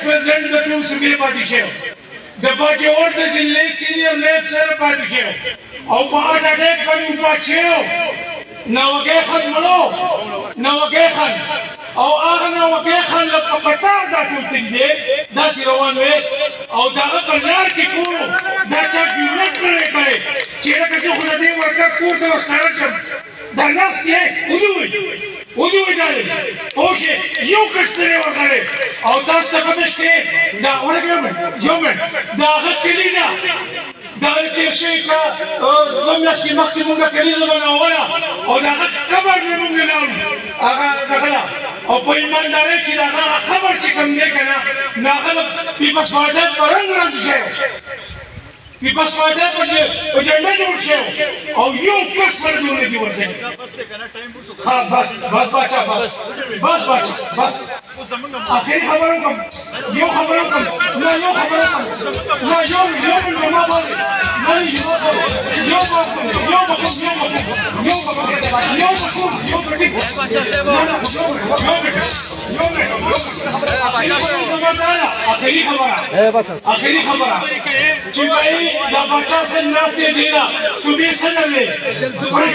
President the two Supreme Padishe. The body orders in lay senior left sir Padishe. Au paad attack pani upacheo. Nawagekhan malo. Nawagekhan. Au aga nawagekhan la pakata da tultinde. Da sirawan we. Au daga kallar ki kuru. Da cha jurat kare. Chera kacho khulade warka kuru da karacham. Da nafs ye udu idare. Oše yukastere wakare. Au das da kadeste. Da ona yomen. Da aga kiliza. Da الشيء ضمن مخي مونږه کلیزه بناوله او دا خبر نه مونږ نه هغه دغه او په ایمانداري چې دا خبر چې کوم دی کنه ناغله په بسوادت پرنګ شي په بسوادت په جنډه جوړ شي او یو کس پر جوړ دی ورته ها بس بس اخر خبرو کوم یو خبرو کوم نه یو ما باندې आखिरी खबर कि भाई या बच्चा से नाच दे देना सुबह से ले भाई